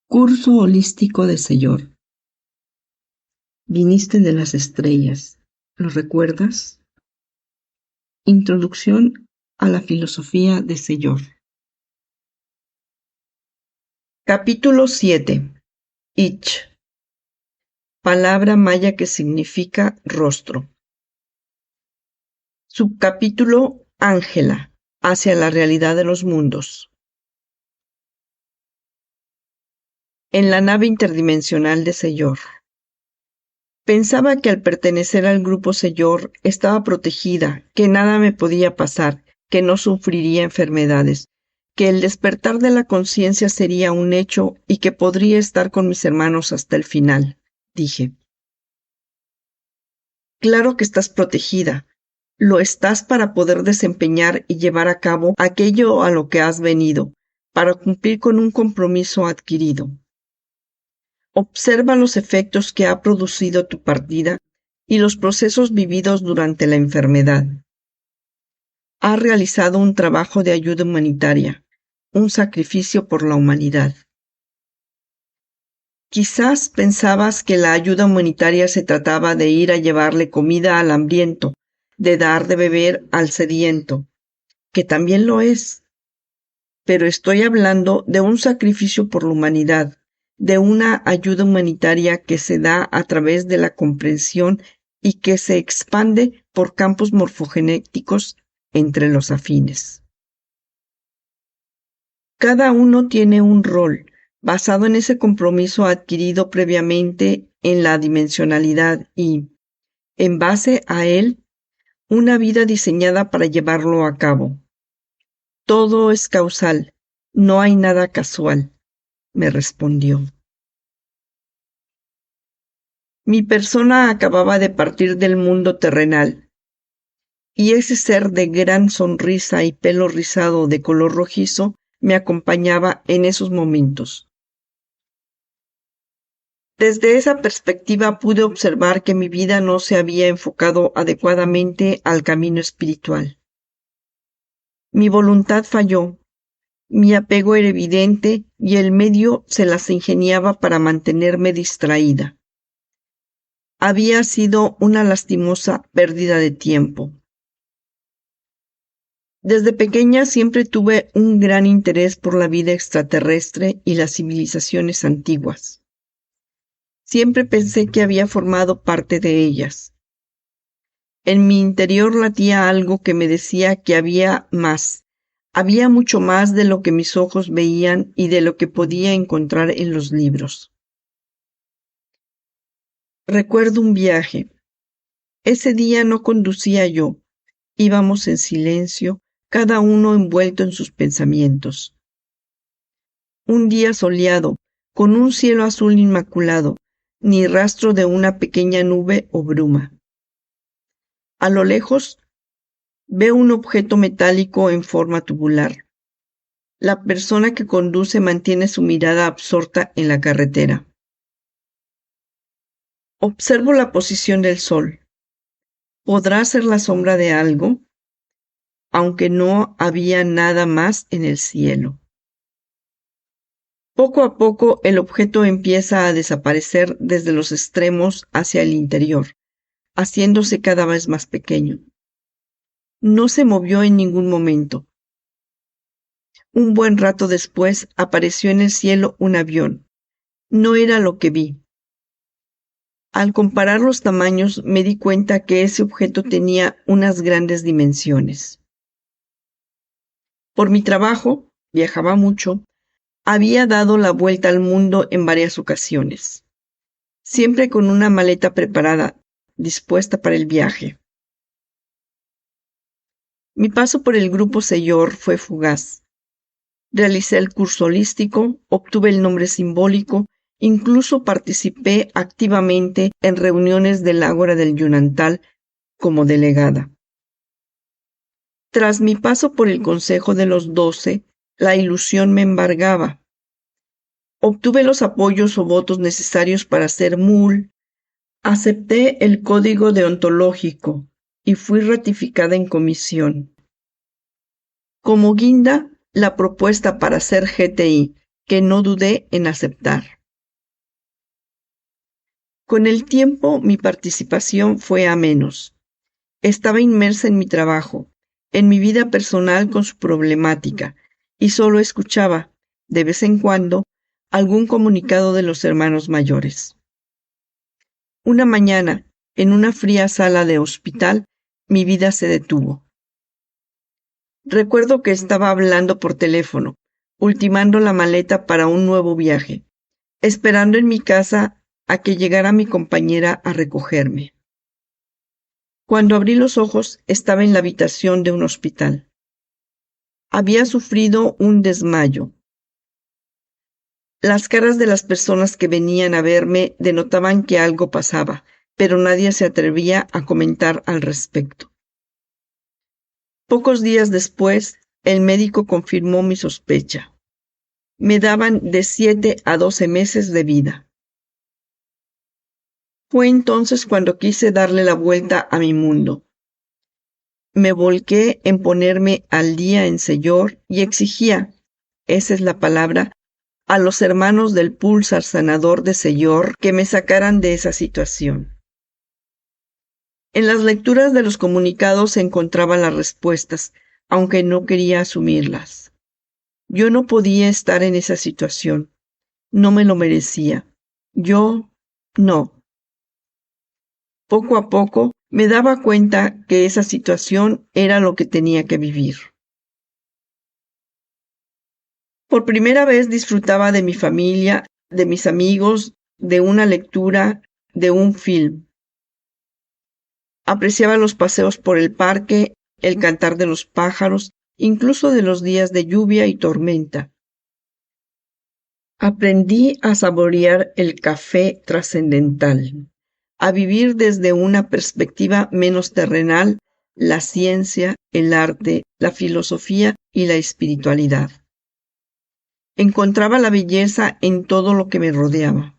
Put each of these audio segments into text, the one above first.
Curso holístico de Sellor. Viniste de las estrellas, ¿lo recuerdas? Introducción a la filosofía de Sellor. Capítulo 7. Ich. Palabra maya que significa rostro. Subcapítulo Ángela, hacia la realidad de los mundos. En la nave interdimensional de Sellor. Pensaba que al pertenecer al grupo Sellor estaba protegida, que nada me podía pasar, que no sufriría enfermedades, que el despertar de la conciencia sería un hecho y que podría estar con mis hermanos hasta el final, dije. Claro que estás protegida. Lo estás para poder desempeñar y llevar a cabo aquello a lo que has venido, para cumplir con un compromiso adquirido. Observa los efectos que ha producido tu partida y los procesos vividos durante la enfermedad. Has realizado un trabajo de ayuda humanitaria, un sacrificio por la humanidad. Quizás pensabas que la ayuda humanitaria se trataba de ir a llevarle comida al hambriento, de dar de beber al sediento, que también lo es. Pero estoy hablando de un sacrificio por la humanidad, de una ayuda humanitaria que se da a través de la comprensión y que se expande por campos morfogenéticos entre los afines. Cada uno tiene un rol, basado en ese compromiso adquirido previamente en la dimensionalidad y, en base a él, una vida diseñada para llevarlo a cabo. Todo es causal, no hay nada casual, me respondió. Mi persona acababa de partir del mundo terrenal, y ese ser de gran sonrisa y pelo rizado de color rojizo me acompañaba en esos momentos. Desde esa perspectiva pude observar que mi vida no se había enfocado adecuadamente al camino espiritual. Mi voluntad falló, mi apego era evidente y el medio se las ingeniaba para mantenerme distraída. Había sido una lastimosa pérdida de tiempo. Desde pequeña siempre tuve un gran interés por la vida extraterrestre y las civilizaciones antiguas. Siempre pensé que había formado parte de ellas. En mi interior latía algo que me decía que había más. Había mucho más de lo que mis ojos veían y de lo que podía encontrar en los libros. Recuerdo un viaje. Ese día no conducía yo. Íbamos en silencio, cada uno envuelto en sus pensamientos. Un día soleado, con un cielo azul inmaculado, ni rastro de una pequeña nube o bruma. A lo lejos, veo un objeto metálico en forma tubular. La persona que conduce mantiene su mirada absorta en la carretera. Observo la posición del sol. ¿Podrá ser la sombra de algo? Aunque no había nada más en el cielo. Poco a poco el objeto empieza a desaparecer desde los extremos hacia el interior, haciéndose cada vez más pequeño. No se movió en ningún momento. Un buen rato después apareció en el cielo un avión. No era lo que vi. Al comparar los tamaños me di cuenta que ese objeto tenía unas grandes dimensiones. Por mi trabajo, viajaba mucho, había dado la vuelta al mundo en varias ocasiones, siempre con una maleta preparada, dispuesta para el viaje. Mi paso por el grupo Sellor fue fugaz. Realicé el curso holístico, obtuve el nombre simbólico, incluso participé activamente en reuniones del Ágora del Yunantal como delegada. Tras mi paso por el Consejo de los 12, la ilusión me embargaba. Obtuve los apoyos o votos necesarios para ser mul, acepté el código deontológico y fui ratificada en comisión. Como guinda, la propuesta para ser GTI, que no dudé en aceptar. Con el tiempo mi participación fue a menos. Estaba inmersa en mi trabajo, en mi vida personal con su problemática, y solo escuchaba, de vez en cuando, algún comunicado de los hermanos mayores. Una mañana, en una fría sala de hospital, mi vida se detuvo. Recuerdo que estaba hablando por teléfono, ultimando la maleta para un nuevo viaje, esperando en mi casa a que llegara mi compañera a recogerme. Cuando abrí los ojos, estaba en la habitación de un hospital. Había sufrido un desmayo. Las caras de las personas que venían a verme denotaban que algo pasaba, pero nadie se atrevía a comentar al respecto. Pocos días después, el médico confirmó mi sospecha. Me daban de 7 a 12 meses de vida. Fue entonces cuando quise darle la vuelta a mi mundo. Me volqué en ponerme al día en Señor y exigía, esa es la palabra, a los hermanos del pulsar sanador de Señor que me sacaran de esa situación. En las lecturas de los comunicados se encontraban las respuestas, aunque no quería asumirlas. Yo no podía estar en esa situación. No me lo merecía. Yo no. Poco a poco me daba cuenta que esa situación era lo que tenía que vivir. Por primera vez disfrutaba de mi familia, de mis amigos, de una lectura, de un film. Apreciaba los paseos por el parque, el cantar de los pájaros, incluso de los días de lluvia y tormenta. Aprendí a saborear el café trascendental, a vivir desde una perspectiva menos terrenal la ciencia, el arte, la filosofía y la espiritualidad. Encontraba la belleza en todo lo que me rodeaba.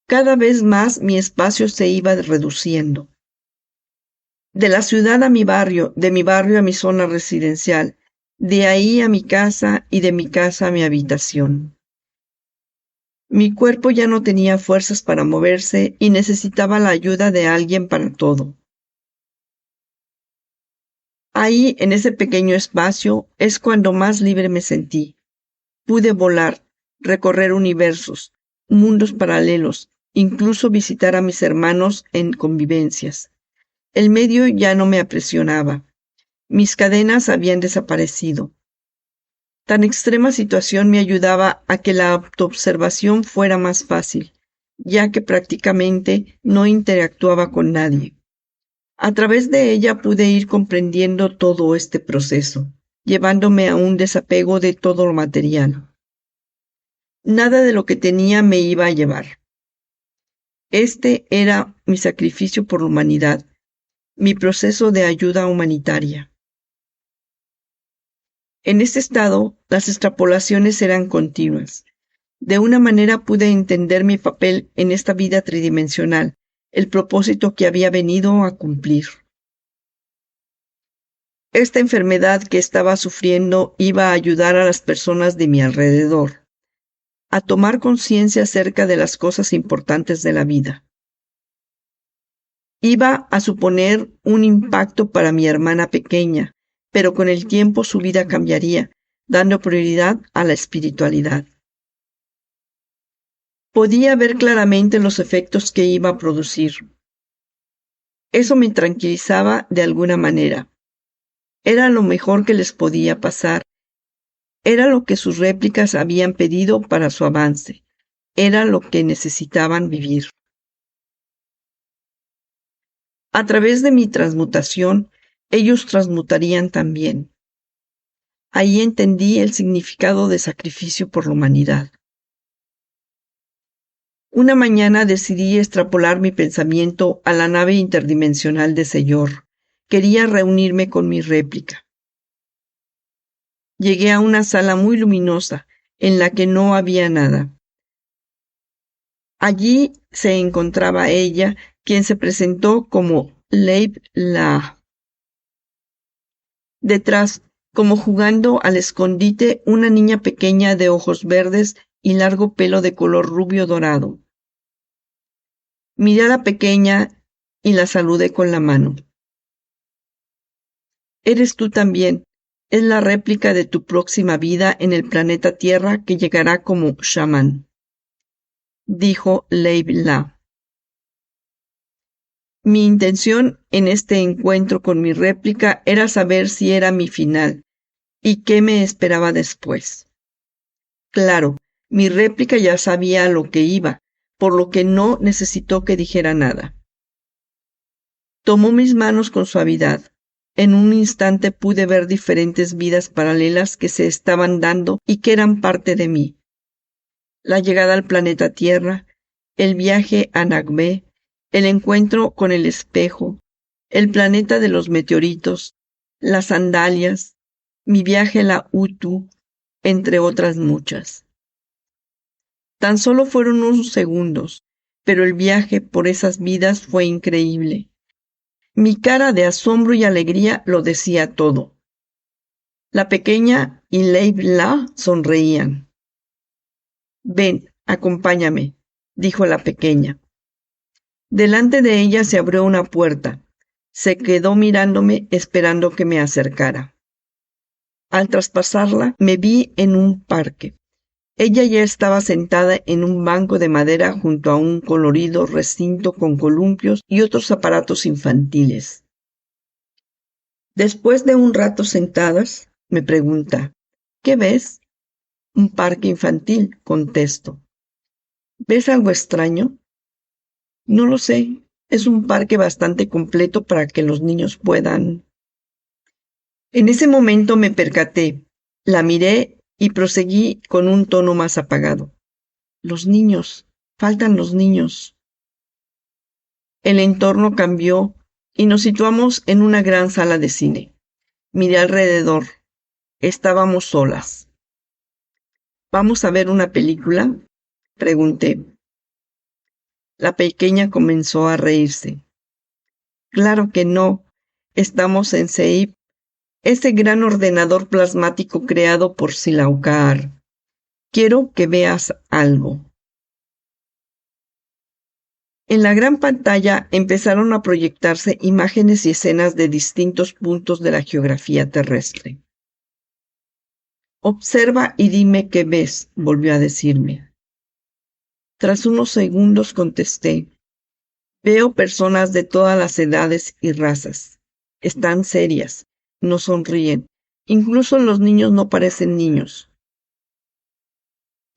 Cada vez más mi espacio se iba reduciendo. De la ciudad a mi barrio, de mi barrio a mi zona residencial, de ahí a mi casa y de mi casa a mi habitación. Mi cuerpo ya no tenía fuerzas para moverse y necesitaba la ayuda de alguien para todo. Ahí, en ese pequeño espacio, es cuando más libre me sentí. Pude volar, recorrer universos, mundos paralelos, incluso visitar a mis hermanos en convivencias. El medio ya no me apresionaba. Mis cadenas habían desaparecido. Tan extrema situación me ayudaba a que la autoobservación fuera más fácil, ya que prácticamente no interactuaba con nadie. A través de ella pude ir comprendiendo todo este proceso, llevándome a un desapego de todo lo material. Nada de lo que tenía me iba a llevar. Este era mi sacrificio por la humanidad, mi proceso de ayuda humanitaria. En este estado, las extrapolaciones eran continuas. De una manera pude entender mi papel en esta vida tridimensional, el propósito que había venido a cumplir. Esta enfermedad que estaba sufriendo iba a ayudar a las personas de mi alrededor a tomar conciencia acerca de las cosas importantes de la vida. Iba a suponer un impacto para mi hermana pequeña, pero con el tiempo su vida cambiaría, dando prioridad a la espiritualidad. Podía ver claramente los efectos que iba a producir. Eso me tranquilizaba de alguna manera. Era lo mejor que les podía pasar. Era lo que sus réplicas habían pedido para su avance. Era lo que necesitaban vivir. A través de mi transmutación, ellos transmutarían también. Ahí entendí el significado de sacrificio por la humanidad. Una mañana decidí extrapolar mi pensamiento a la nave interdimensional de Señor. Quería reunirme con mi réplica. Llegué a una sala muy luminosa, en la que no había nada. Allí se encontraba ella, quien se presentó como Leib La. Detrás, como jugando al escondite una niña pequeña de ojos verdes y largo pelo de color rubio dorado. Miré a la pequeña y la saludé con la mano. Eres tú también. Es la réplica de tu próxima vida en el planeta Tierra que llegará como chamán, dijo Leibla. Mi intención en este encuentro con mi réplica era saber si era mi final y qué me esperaba después. Claro, mi réplica ya sabía a lo que iba, por lo que no necesitó que dijera nada. Tomó mis manos con suavidad. En un instante pude ver diferentes vidas paralelas que se estaban dando y que eran parte de mí. La llegada al planeta Tierra, el viaje a Nagbe, el encuentro con el espejo, el planeta de los meteoritos, las sandalias, mi viaje a la Utu, entre otras muchas. Tan solo fueron unos segundos, pero el viaje por esas vidas fue increíble. Mi cara de asombro y alegría lo decía todo. La pequeña y Leibla sonreían. Ven, acompáñame, dijo la pequeña. Delante de ella se abrió una puerta. Se quedó mirándome esperando que me acercara. Al traspasarla, me vi en un parque. Ella ya estaba sentada en un banco de madera junto a un colorido recinto con columpios y otros aparatos infantiles. Después de un rato sentadas, me pregunta, ¿qué ves? Un parque infantil, contesto. ¿Ves algo extraño? No lo sé. Es un parque bastante completo para que los niños puedan. En ese momento me percaté, la miré y proseguí con un tono más apagado. Los niños, faltan los niños. El entorno cambió y nos situamos en una gran sala de cine. Miré alrededor. Estábamos solas. ¿Vamos a ver una película?, pregunté. La pequeña comenzó a reírse. Claro que no. Estamos en CEIP, ese gran ordenador plasmático creado por Silaucar. Quiero que veas algo. En la gran pantalla empezaron a proyectarse imágenes y escenas de distintos puntos de la geografía terrestre. Observa y dime qué ves, volvió a decirme. Tras unos segundos contesté. Veo personas de todas las edades y razas. Están serias, no sonríen. Incluso los niños no parecen niños.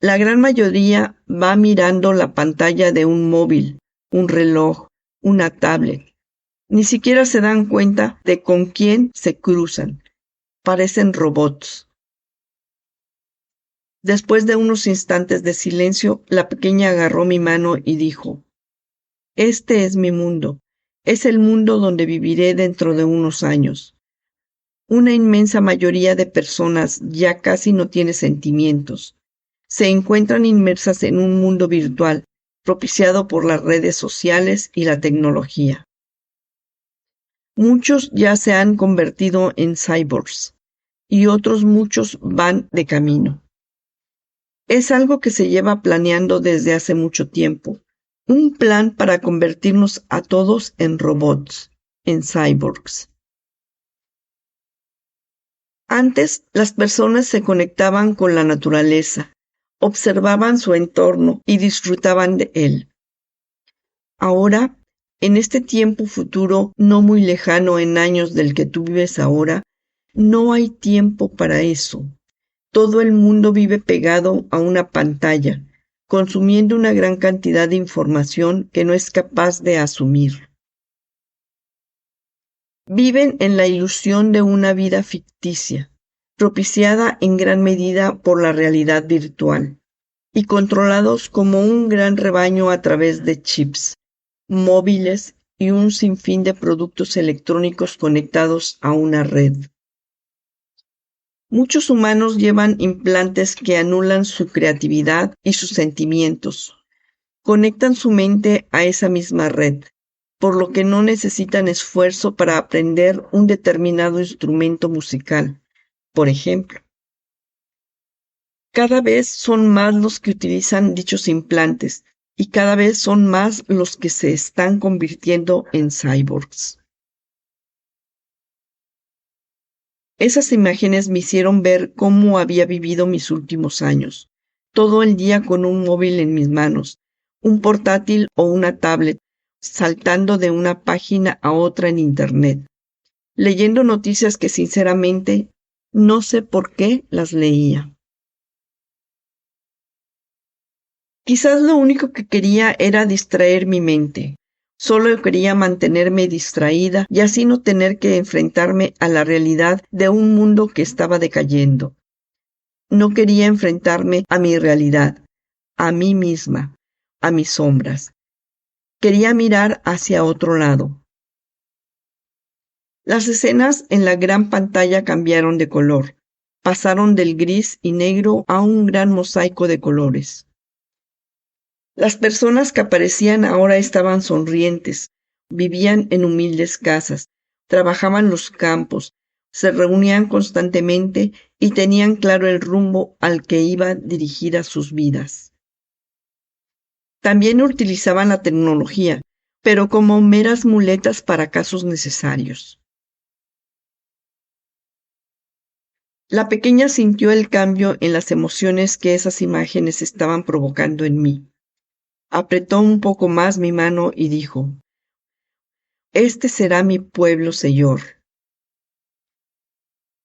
La gran mayoría va mirando la pantalla de un móvil, un reloj, una tablet. Ni siquiera se dan cuenta de con quién se cruzan. Parecen robots. Después de unos instantes de silencio, la pequeña agarró mi mano y dijo, este es mi mundo. Es el mundo donde viviré dentro de unos años. Una inmensa mayoría de personas ya casi no tiene sentimientos. Se encuentran inmersas en un mundo virtual, propiciado por las redes sociales y la tecnología. Muchos ya se han convertido en cyborgs, y otros muchos van de camino. Es algo que se lleva planeando desde hace mucho tiempo. Un plan para convertirnos a todos en robots, en cyborgs. Antes, las personas se conectaban con la naturaleza, observaban su entorno y disfrutaban de él. Ahora, en este tiempo futuro no muy lejano en años del que tú vives ahora, no hay tiempo para eso. Todo el mundo vive pegado a una pantalla, consumiendo una gran cantidad de información que no es capaz de asumir. Viven en la ilusión de una vida ficticia, propiciada en gran medida por la realidad virtual, y controlados como un gran rebaño a través de chips, móviles y un sinfín de productos electrónicos conectados a una red. Muchos humanos llevan implantes que anulan su creatividad y sus sentimientos. Conectan su mente a esa misma red, por lo que no necesitan esfuerzo para aprender un determinado instrumento musical, Por ejemplo, cada vez son más los que utilizan dichos implantes y cada vez son más los que se están convirtiendo en cyborgs. Esas imágenes me hicieron ver cómo había vivido mis últimos años, todo el día con un móvil en mis manos, un portátil o una tablet, saltando de una página a otra en Internet, leyendo noticias que sinceramente no sé por qué las leía. Quizás lo único que quería era distraer mi mente. Solo quería mantenerme distraída y así no tener que enfrentarme a la realidad de un mundo que estaba decayendo. No quería enfrentarme a mi realidad, a mí misma, a mis sombras. Quería mirar hacia otro lado. Las escenas en la gran pantalla cambiaron de color. Pasaron del gris y negro a un gran mosaico de colores. Las personas que aparecían ahora estaban sonrientes, vivían en humildes casas, trabajaban los campos, se reunían constantemente y tenían claro el rumbo al que iban dirigidas sus vidas. También utilizaban la tecnología, pero como meras muletas para casos necesarios. La pequeña sintió el cambio en las emociones que esas imágenes estaban provocando en mí. Apretó un poco más mi mano y dijo: «Este será mi pueblo, Señor».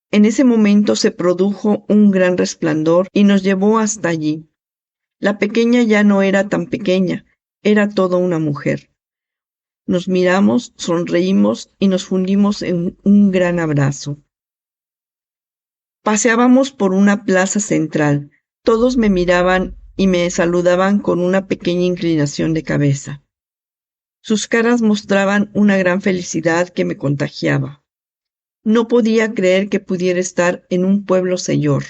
En ese momento se produjo un gran resplandor y nos llevó hasta allí. La pequeña ya no era tan pequeña, era toda una mujer. Nos miramos, sonreímos y nos fundimos en un gran abrazo. Paseábamos por una plaza central. Todos me miraban y me saludaban con una pequeña inclinación de cabeza. Sus caras mostraban una gran felicidad que me contagiaba. No podía creer que pudiera estar en un pueblo señor.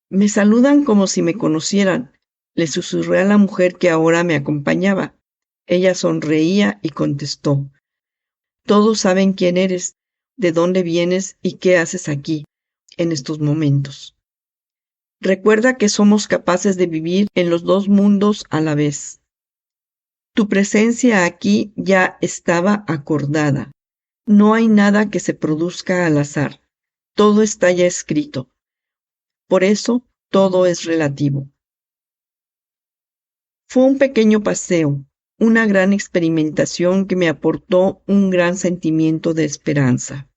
Me saludan como si me conocieran, le susurré a la mujer que ahora me acompañaba. Ella sonreía y contestó: «Todos saben quién eres, de dónde vienes y qué haces aquí, en estos momentos. Recuerda que somos capaces de vivir en los dos mundos a la vez. Tu presencia aquí ya estaba acordada. No hay nada que se produzca al azar. Todo está ya escrito. Por eso, todo es relativo». Fue un pequeño paseo, una gran experimentación que me aportó un gran sentimiento de esperanza.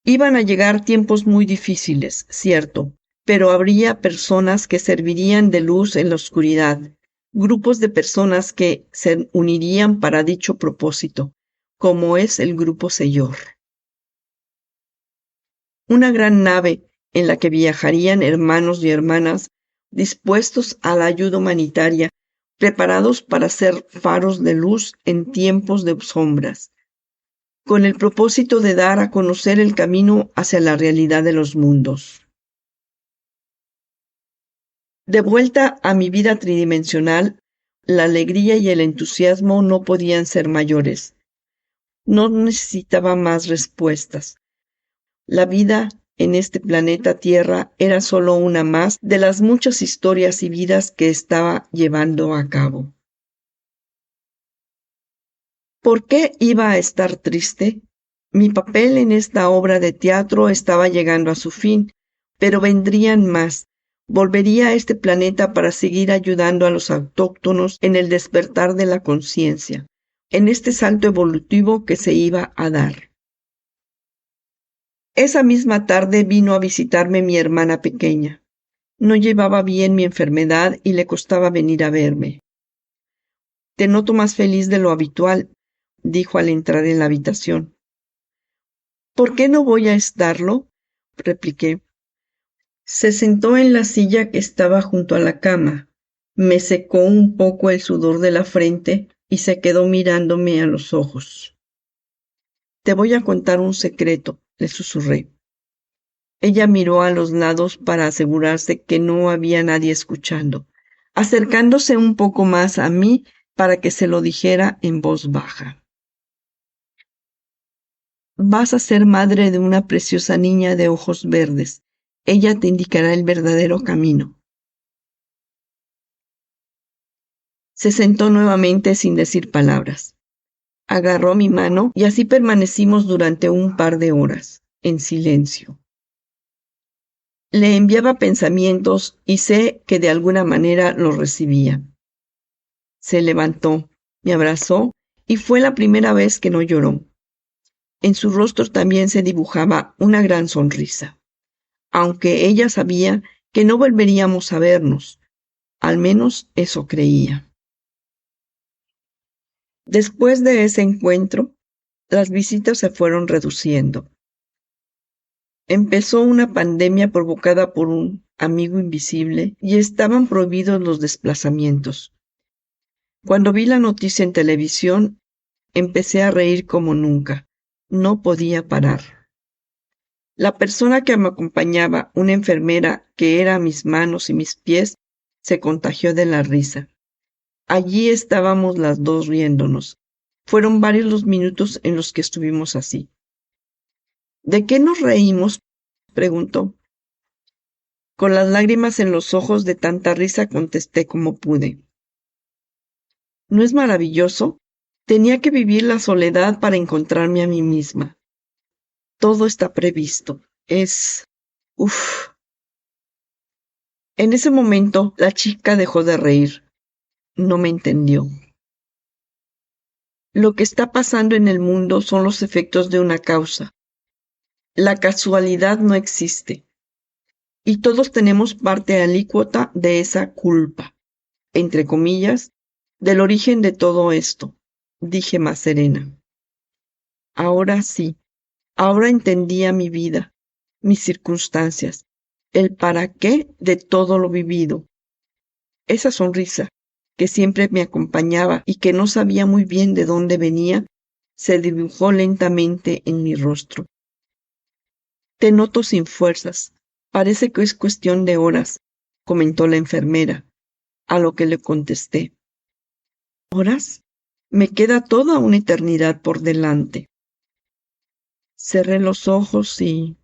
Iban a llegar tiempos muy difíciles, cierto, pero habría personas que servirían de luz en la oscuridad, grupos de personas que se unirían para dicho propósito, como es el Grupo Señor. Una gran nave en la que viajarían hermanos y hermanas dispuestos a la ayuda humanitaria, preparados para ser faros de luz en tiempos de sombras, con el propósito de dar a conocer el camino hacia la realidad de los mundos. De vuelta a mi vida tridimensional, la alegría y el entusiasmo no podían ser mayores. No necesitaba más respuestas. La vida en este planeta Tierra era solo una más de las muchas historias y vidas que estaba llevando a cabo. ¿Por qué iba a estar triste? Mi papel en esta obra de teatro estaba llegando a su fin, pero vendrían más. Volvería a este planeta para seguir ayudando a los autóctonos en el despertar de la conciencia, en este salto evolutivo que se iba a dar. Esa misma tarde vino a visitarme mi hermana pequeña. No llevaba bien mi enfermedad y le costaba venir a verme. «Te noto más feliz de lo habitual», dijo al entrar en la habitación. «¿Por qué no voy a estarlo?», repliqué. Se sentó en la silla que estaba junto a la cama, me secó un poco el sudor de la frente y se quedó mirándome a los ojos. «Te voy a contar un secreto», le susurré. Ella miró a los lados para asegurarse que no había nadie escuchando, acercándose un poco más a mí para que se lo dijera en voz baja. Vas a ser madre de una preciosa niña de ojos verdes. Ella te indicará el verdadero camino. Se sentó nuevamente sin decir palabras. Agarró mi mano y así permanecimos durante un par de horas, en silencio. Le enviaba pensamientos y sé que de alguna manera los recibía. Se levantó, me abrazó y fue la primera vez que no lloró. En su rostro también se dibujaba una gran sonrisa, aunque ella sabía que no volveríamos a vernos, al menos eso creía. Después de ese encuentro, las visitas se fueron reduciendo. Empezó una pandemia provocada por un amigo invisible y estaban prohibidos los desplazamientos. Cuando vi la noticia en televisión, empecé a reír como nunca. No podía parar. La persona que me acompañaba, una enfermera que era mis manos y mis pies, se contagió de la risa. Allí estábamos las dos riéndonos. Fueron varios los minutos en los que estuvimos así. ¿De qué nos reímos?, preguntó. Con las lágrimas en los ojos de tanta risa contesté como pude. ¿No es maravilloso? Tenía que vivir la soledad para encontrarme a mí misma. Todo está previsto. Uf. En ese momento, la chica dejó de reír. No me entendió. Lo que está pasando en el mundo son los efectos de una causa. La casualidad no existe. Y todos tenemos parte alícuota de esa culpa, entre comillas, del origen de todo esto, dije más serena. Ahora sí, ahora entendía mi vida, mis circunstancias, el para qué de todo lo vivido. Esa sonrisa, que siempre me acompañaba y que no sabía muy bien de dónde venía, se dibujó lentamente en mi rostro. Te noto sin fuerzas. Parece que es cuestión de horas, comentó la enfermera, a lo que le contesté. ¿Horas? Me queda toda una eternidad por delante. Cerré los ojos y